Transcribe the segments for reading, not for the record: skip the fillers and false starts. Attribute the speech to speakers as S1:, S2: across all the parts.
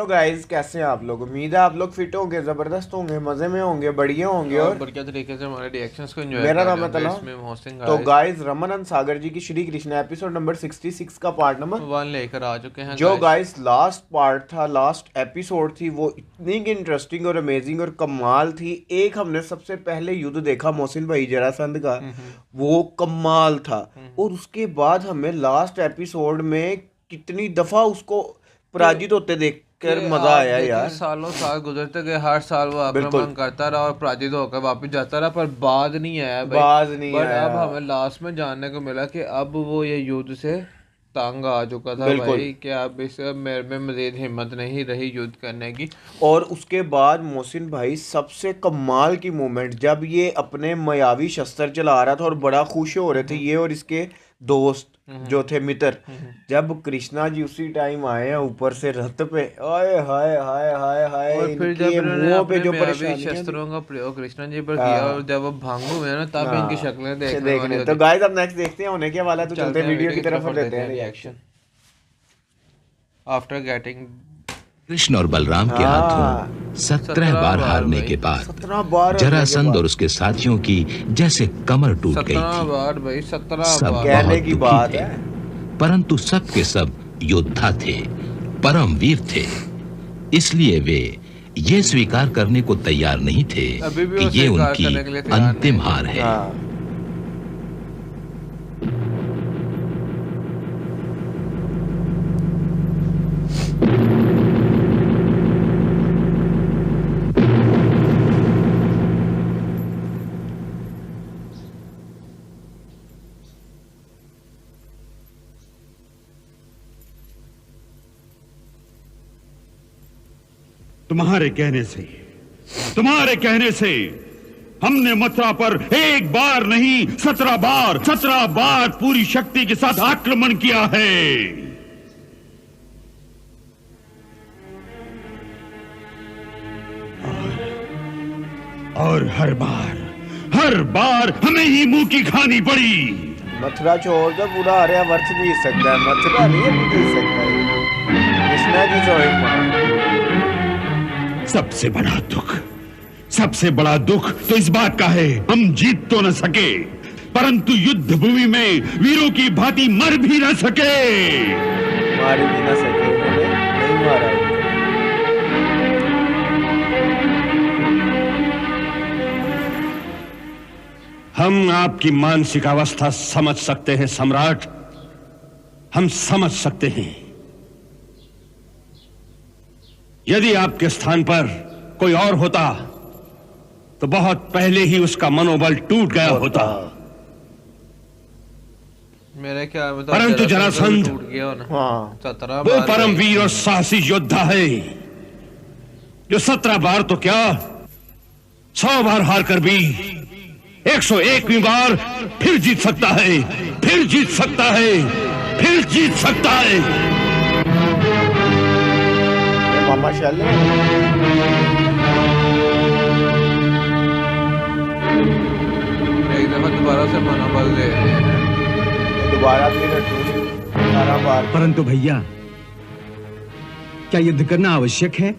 S1: Hello guys, कैसे हैं आप लोग। उम्मीद है आप लोग फिट होंगे, जबरदस्त होंगे, मजे में होंगे, बढ़िया होंगे और
S2: बढ़िया तरीके से हमारे रिएक्शंस को एंजॉय
S1: मेरा
S2: कर
S1: नाम
S2: रहे
S1: है
S2: होंगे
S1: तला।
S2: इसमें मोहसिन
S1: तो
S2: गाइस
S1: गाइस रमन सागर जी की श्री कृष्ण एपिसोड नंबर 66 का पार्ट नंबर
S2: 1 लेकर आ चुके हैं
S1: जो
S2: गाइस।
S1: गाइस लास्ट पार्ट था, लास्ट एपिसोड थी, वो इतनी इंटरेस्टिंग और अमेजिंग और कमाल थी। एक हमने सबसे पहले युद्ध देखा मोहसिन भाई जरासंध का, वो कमाल था। और उसके बाद हमें लास्ट एपिसोड में कितनी दफा उसको
S2: कि
S1: पराजित होते देखकर
S2: कि
S1: मजा
S2: आप
S1: आया
S2: देखें
S1: यार।
S2: सालों साल गुजरते गए, हर साल वो
S1: बिल्कुल,
S2: आक्रमण करता रहा और पराजित होकर वापस जाता रहा, पर बाद नहीं आया भाई।
S1: बाज नहीं
S2: बट
S1: आया।
S2: अब हमें लास्ट में जानने को मिला कि अब वो ये युद्ध से तंग आ चुका था
S1: बिल्कुल।
S2: भाई, कि अब इस मेरे में मजीद हिम्मत नहीं रही युद्ध करने की।
S1: और उसके बाद मोहसिन भाई सबसे कमाल की मोमेंट, जब ये अपने मायावी शस्त्र चला रहा था और बड़ा खुश हो रहे थे ये और इसके दोस्त जो थे मित्र, जब कृष्णा जी उसी टाइम आए हैं ऊपर से रथ पे, आए हाय हाय हाय हाय,
S2: और फिर जब
S1: इनके
S2: इन्होंने
S1: मुंह पे
S2: अपने
S1: जो
S2: मायावी
S1: परेशानियां थी।
S2: शस्त्रों का प्रयोग कृष्णा जी पर किया और
S1: हाँ
S2: जब वो भंग हुए ना, तब इनकी
S1: हाँ,
S2: शक्लें देखने वाली
S1: देखने तो
S2: होती।
S1: गाइस अब नेक्स्ट देखते हैं होने क्या वाला है, तो चलते
S2: चलते
S1: हैं
S2: हैं
S1: वीडियो
S2: वीडियो
S1: की
S2: की
S1: तरफ
S2: तरफ
S1: और
S2: और
S1: देते
S2: देते
S1: हैं
S2: हैं
S1: reaction.
S2: Reaction after getting.
S3: Krishna और बलराम के
S1: हाँ,
S3: हाथों 17 बार हारने
S2: भाई,
S3: के बाद
S1: 17 बार हारने के
S3: जरासंध
S1: बाद
S3: और उसके साथियों की जैसे कमर टूट गई
S2: 17
S3: थी।
S2: बार भाई, 17
S3: सब
S2: बार।
S1: कहने
S3: बहुत
S1: की
S3: दुखी
S1: बात
S3: थे,
S1: है।
S3: परंतु सब के सब योद्धा थे, परमवीर थे। इसलिए वे ये स्वीकार करने को तैयार नहीं थे
S2: अभी भी
S3: कि
S2: वो
S3: ये
S2: स्वीकार
S3: उनकी
S2: करने के लिए तैयार
S3: अंतिम
S2: नहीं।
S3: हार है।
S1: हाँ
S4: तुम्हारे कहने से हमने मथुरा पर एक बार नहीं 17 बार पूरी शक्ति के साथ आक्रमण किया है। और हर बार हमें ही मुंह की खानी पड़ी।
S1: मथुरा छोड़ कर पूरा आर्यावर्त जीत सकता है, मथुरा नहीं अभी जीत सकता है। कृष्णा जी
S4: सबसे बड़ा दुख तो इस बात का है, हम जीत तो न सके, परंतु युद्ध भूमि में वीरों की भांति मर भी न सके।
S1: मार भी ना सके, उन्होंने नहीं मारा।
S4: हम आपकी मानसिक अवस्था समझ सकते हैं सम्राट, हम समझ सकते हैं। यदि आपके स्थान पर कोई और होता तो बहुत पहले ही उसका मनोबल टूट गया होता।
S2: मेरे ख्याल में तो
S4: परंतु जरासंध
S2: टूट गया होना।
S1: हाँ
S2: 17
S4: वो
S2: बार
S4: परमवीर और साहसी योद्धा है जो 17 बार तो क्या 100 बार हार कर भी 101वीं बार फिर जीत सकता है, फिर जीत सकता है, फिर जीत सकता है।
S1: ये मामा शैल है।
S2: एक दफा दोबारा से मनोबल दे रहे हैं।
S1: ये दोबारा फिर 18 बार।
S5: परंतु भैया, क्या युद्ध करना आवश्यक है?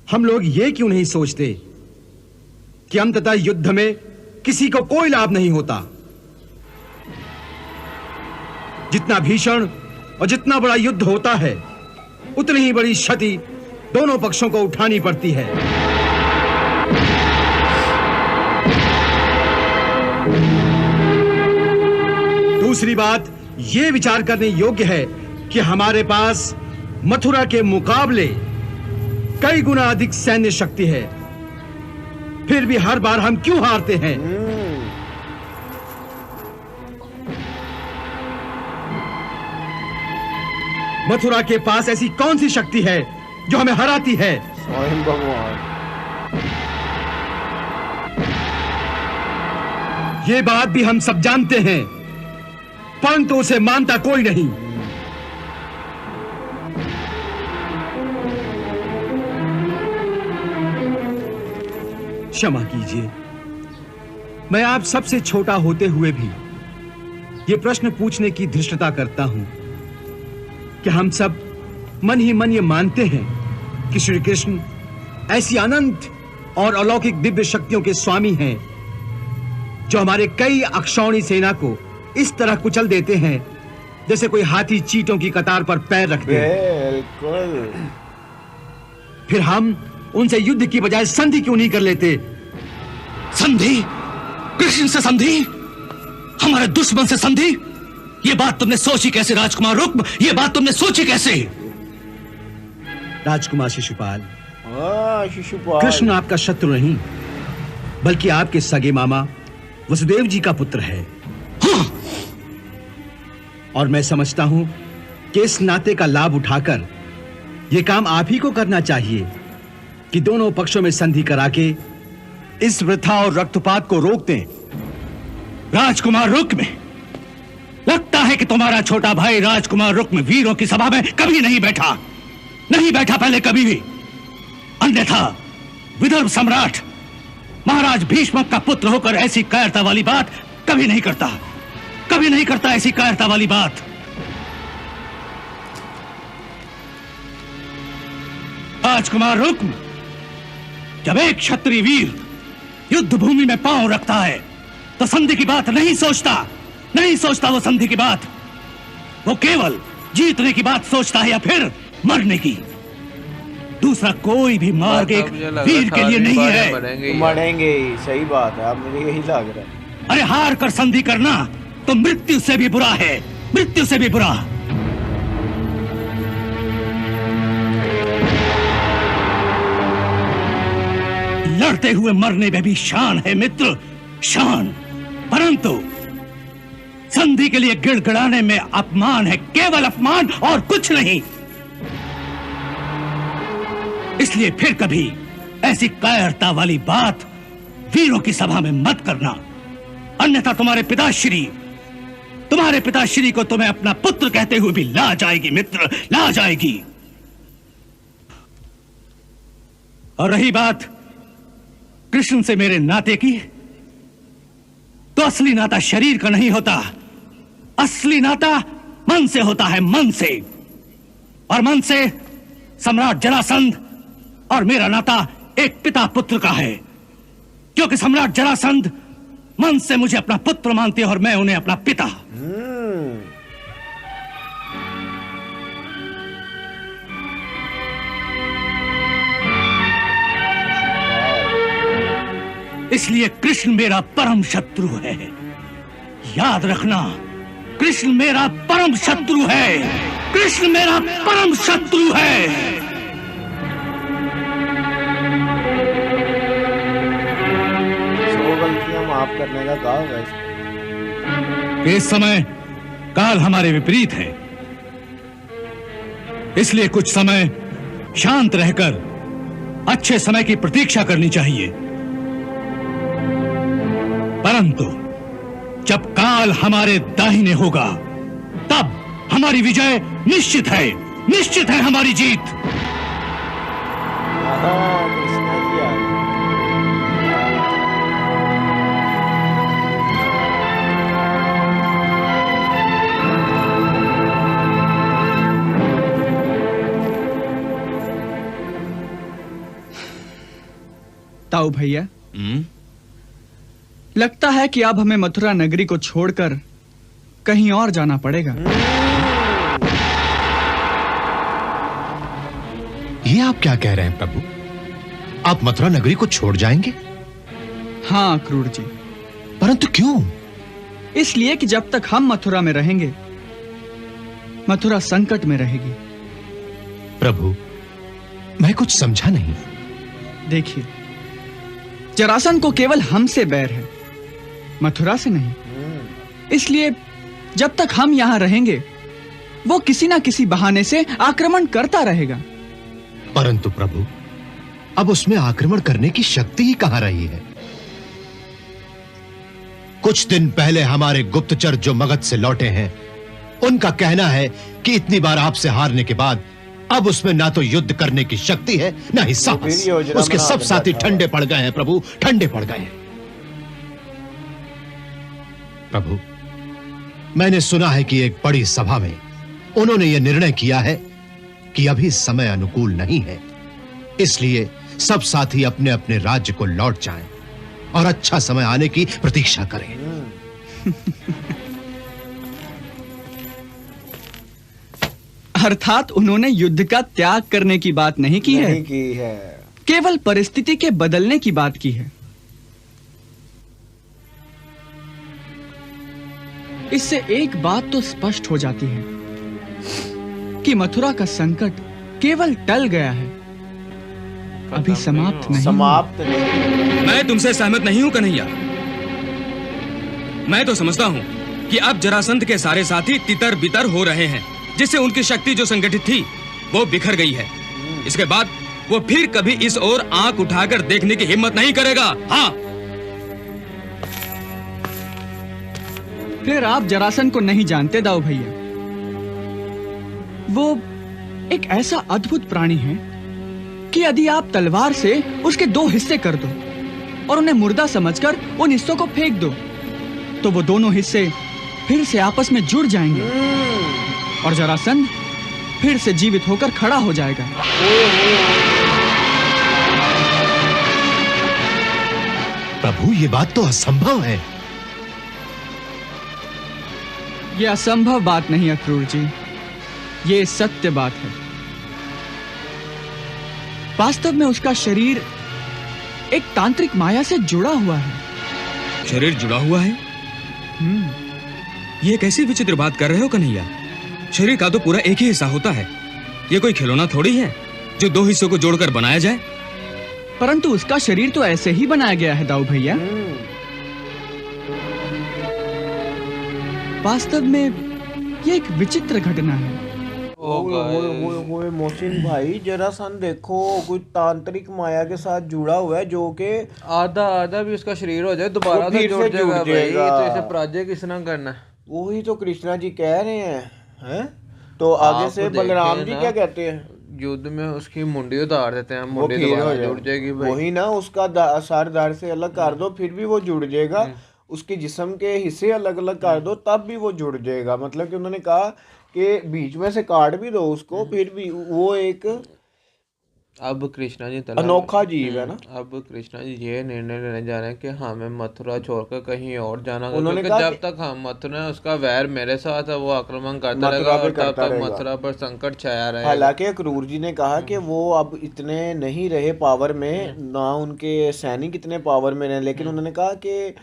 S5: हम लोग ये क्यों नहीं सोचते कि अंततः युद्ध में किसी को कोई लाभ नहीं होता। जितना भीषण और जितना बड़ा युद्ध होता है, उतनी ही बड़ी क्षति दोनों पक्षों को उठानी पड़ती है। दूसरी बात यह विचार करने योग्य है कि हमारे पास मथुरा के मुकाबले कई गुना अधिक सैन्य शक्ति है, फिर भी हर बार हम क्यों हारते हैं? मथुरा के पास ऐसी कौन सी शक्ति है जो हमें हराती है?
S1: स्वयं भगवान।
S5: ये बात भी हम सब जानते हैं, परंतु उसे मानता कोई नहीं। क्षमा कीजिए, मैं आप सबसे छोटा होते हुए भी ये प्रश्न पूछने की धृष्टता करता हूं कि हम सब मन ही मन ये मानते हैं कि श्री कृष्ण ऐसी अनंत और अलौकिक दिव्य शक्तियों के स्वामी हैं जो हमारे कई अक्षौणी सेना को इस तरह कुचल देते हैं जैसे कोई हाथी चींटों की कतार पर पैर रख दे।
S1: बिल्कुल।
S5: फिर हम उनसे युद्ध की बजाय संधि क्यों नहीं कर लेते?
S4: संधि? कृष्ण से संधि? हमारे दुश्मन से संधि? ये बात तुमने सोची कैसे राजकुमार रुक्म? ये बात तुमने सोची कैसे?
S5: राजकुमार शिशुपाल,
S1: शिशुपाल,
S5: कृष्ण आपका शत्रु नहीं बल्कि आपके सगे मामा वसुदेव जी का पुत्र है।
S4: हाँ।
S5: और मैं समझता हूं कि इस नाते का लाभ उठाकर यह काम आप ही को करना चाहिए कि दोनों पक्षों में संधि करा के इस वृथा और रक्तपात को रोक दें।
S4: राजकुमार रुक्म, लगता है कि तुम्हारा छोटा भाई राजकुमार रुक्म वीरों की सभा में कभी नहीं बैठा पहले कभी भी। अन्यथा विदर्भ सम्राट महाराज भीष्म का पुत्र होकर ऐसी कायरता वाली बात कभी नहीं करता ऐसी कायरता वाली बात। राजकुमार रुक्म, जब एक क्षत्रिय वीर युद्ध भूमि में पांव रखता है तो संधि की बात नहीं सोचता वो संधि की बात, वो केवल जीतने की बात सोचता है या फिर मरने की। दूसरा कोई भी मार्ग एक वीर के लिए नहीं है।
S1: मरेंगे ही, सही बात है। अब मुझे यही लग रहा है।
S4: अरे हार कर संधि करना तो मृत्यु से भी बुरा है, मृत्यु से भी बुरा। लड़ते हुए मरने में भी शान है मित्र, शान। परंतु संधि के लिए गिड़गिड़ाने में अपमान है, केवल अपमान और कुछ नहीं। इसलिए फिर कभी ऐसी कायरता वाली बात वीरों की सभा में मत करना, अन्यथा तुम्हारे पिताश्री को तुम्हें अपना पुत्र कहते हुए भी लाज आएगी मित्र, लाज आएगी। और रही बात कृष्ण से मेरे नाते की, तो असली नाता शरीर का नहीं होता, असली नाता मन से होता है, मन से। और मन से सम्राट जरासंध और मेरा नाता एक पिता पुत्र का है, क्योंकि सम्राट जरासंध मन से मुझे अपना पुत्र मानते और मैं उन्हें अपना पिता। इसलिए कृष्ण मेरा परम शत्रु है, याद रखना। कृष्ण मेरा परम शत्रु है, कृष्ण मेरा परम शत्रु है।
S1: गलतियां माफ करने का गाँव है।
S4: इस समय काल हमारे विपरीत है, इसलिए कुछ समय शांत रहकर अच्छे समय की प्रतीक्षा करनी चाहिए। परंतु जब काल हमारे दाहिने होगा तब हमारी विजय निश्चित है हमारी जीत।
S6: ताऊ भैया, लगता है कि अब हमें मथुरा नगरी को छोड़कर कहीं और जाना पड़ेगा।
S7: ये आप क्या कह रहे हैं प्रभु? आप मथुरा नगरी को छोड़ जाएंगे?
S6: हाँ क्रूर जी।
S7: परंतु क्यों?
S6: इसलिए कि जब तक हम मथुरा में रहेंगे मथुरा संकट में रहेगी।
S7: प्रभु, मैं कुछ समझा नहीं।
S6: देखिए, जरासंध को केवल हमसे बैर है, मथुरा से नहीं। इसलिए जब तक हम यहां रहेंगे वो किसी ना किसी बहाने से आक्रमण करता रहेगा।
S7: परंतु प्रभु, अब उसमें आक्रमण करने की शक्ति ही कहां रही है? कुछ दिन पहले हमारे गुप्तचर जो मगध से लौटे हैं, उनका कहना है कि इतनी बार आपसे हारने के बाद अब उसमें ना तो युद्ध करने की शक्ति है, ना ही साहस।
S1: फिर योजना
S7: उसके
S1: बना
S7: सब
S1: के
S7: साथी
S1: बैठा
S7: ठंडे पड़ गए हैं प्रभु, ठंडे पड़ गए हैं। प्रभु, मैंने सुना है कि एक बड़ी सभा में उन्होंने यह निर्णय किया है कि अभी समय अनुकूल नहीं है, इसलिए सब साथी अपने अपने राज्य को लौट जाएं और अच्छा समय आने की प्रतीक्षा करें।
S6: अर्थात उन्होंने युद्ध का त्याग करने की बात नहीं की है,
S1: नहीं की है।
S6: केवल परिस्थिति के बदलने की बात की है। इससे एक बात तो स्पष्ट हो जाती है कि मथुरा का संकट केवल टल गया है, अभी समाप्त नहीं।
S1: समाप्त नहीं।
S8: मैं तुमसे सहमत नहीं हूं कन्हैया। मैं तो समझता हूं कि अब जरासंध के सारे साथी तितर बितर हो रहे हैं, जिससे उनकी शक्ति जो संगठित थी वो बिखर गई है। इसके बाद वो फिर कभी इस ओर आंख उठाकर देखने की हिम्मत नहीं करेगा। हाँ,
S6: फिर आप जरासंध को नहीं जानते दाऊ भैया। वो एक ऐसा अद्भुत प्राणी है कि यदि आप तलवार से उसके 2 हिस्से कर दो और उन्हें मुर्दा समझकर उन हिस्सों को फेंक दो, तो वो दोनों हिस्से फिर से आपस में जुड़ जाएंगे और जरासंध फिर से जीवित होकर खड़ा हो जाएगा।
S7: प्रभु, ये बात तो असंभव है।
S6: यह असंभव बात नहीं अक्रूर जी, ये सत्य बात है। वास्तव में उसका शरीर एक तांत्रिक माया से जुड़ा हुआ है।
S8: शरीर जुड़ा हुआ है? ये कैसी विचित्र बात कर रहे हो कन्हैया? शरीर का तो पूरा एक ही हिस्सा होता है। ये कोई खिलौना थोड़ी है जो 2 हिस्सों को जोड़कर बनाया जाए।
S6: परंतु उसका शरीर तो ऐसे ही बनाया गया है दाऊ भैया। वास्तव में ये एक विचित्र घटना है।
S1: ओए मोहसिन भाई, जरासंध देखो कोई तांत्रिक माया के साथ जुड़ा हुआ है, जो कि
S2: आधा आधा भी उसका शरीर हो जाए दोबारा
S1: वो
S2: तो
S1: फिर
S2: जुड़
S1: से
S2: जाएगा
S1: जुड़
S2: भाई।
S1: जाएगा।
S2: तो इसे पराजय किस तरह करना है?
S1: वही तो कृष्णा जी कह रहे हैं। तो आगे
S2: आप
S1: से
S2: देखें
S1: बलराम जी
S2: ना,
S1: क्या कहते हैं?
S2: युद्ध में उसकी मुंडी उतार देते हैं,
S1: वो
S2: मुंडी
S1: फिर हो
S2: दोबारा
S1: जाएगा।
S2: जुड़ जाएगी भाई।
S1: वही ना, उसका सर धड़ से अलग कर दो फिर भी वो जुड़ जाएगा, उसके जिस्म के हिस्से अलग अलग कर दो तब भी वो जुड़ जाएगा। मतलब कि उन्होंने कहा कि बीच में से काट भी दो उसको, फिर भी वो एक
S2: अब कृष्णा जी
S1: अनोखा जीव है ना।
S2: अब कृष्णा जी ये निर्णय लेने जा रहे हैं कि हमें मथुरा छोड़कर कहीं और जाना होगा,
S1: उन्होंने
S2: क्योंकि
S1: कहा
S2: जब तक हम मथुरा है उसका वैर मेरे साथ है, वो आक्रमण करता
S1: मथुरा
S2: रहेगा
S1: पे
S2: और तब
S1: करता
S2: तक
S1: रहेगा।
S2: मथुरा पर संकट छाया रहेगा।
S1: हालांकि अक्रूर जी ने कहा कि वो अब इतने नहीं रहे पावर में, ना उनके सैनिक इतने पावर में रहे, लेकिन उन्होंने कहा कि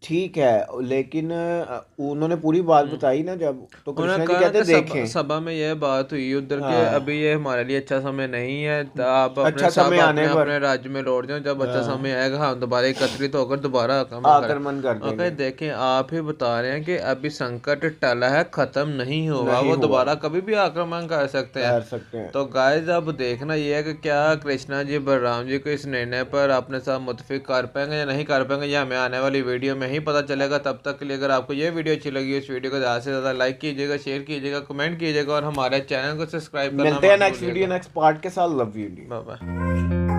S1: ठीक है, लेकिन उन्होंने पूरी बात बताई ना जब, तो कृष्णा
S2: उन्होंने
S1: जी
S2: कहा
S1: कहते
S2: कि
S1: देखें
S2: सभा में यह बात हुई उधर के
S1: हाँ।
S2: अभी ये हमारे लिए अच्छा समय नहीं है, तो आप अपने
S1: अच्छा
S2: सब
S1: समय आने
S2: अपने
S1: पर।
S2: अपने राज्य में लौट जाओ, जब अच्छा समय आएगा हम दोबारा एकत्रित होकर दोबारा
S1: आक्रमण कर
S2: ओके
S1: देंगे।
S2: देखें, आप ही बता रहे हैं कि अभी संकट टला है, खत्म नहीं हुआ,
S1: नहीं
S2: वो
S1: हुआ।
S2: दोबारा कभी भी आक्रमण कर सकते हैं।
S1: कर सकते हैं।
S2: तो गाइस अब देखना ये है कि क्या कृष्णा जी बलराम जी को इस निर्णय पर अपने साथ मुतफिक कर पाएंगे या नहीं कर पाएंगे, ये हमें आने वाली वीडियो में ही पता चलेगा। तब तक के लिए अगर आपको ये वीडियो अच्छी लगी, इस वीडियो को ज़्यादा से ज़्यादा लाइक कीजिएगा, शेयर कीजिएगा, कमेंट कीजिएगा और हमारे चैनल को सब्सक्राइब करना
S1: मिलते हैं
S2: मत
S1: नेक्स्ट
S2: भूलिएगा।
S1: वीडियो नेक्स्ट पार्ट के साथ। Love you.
S2: Bye bye.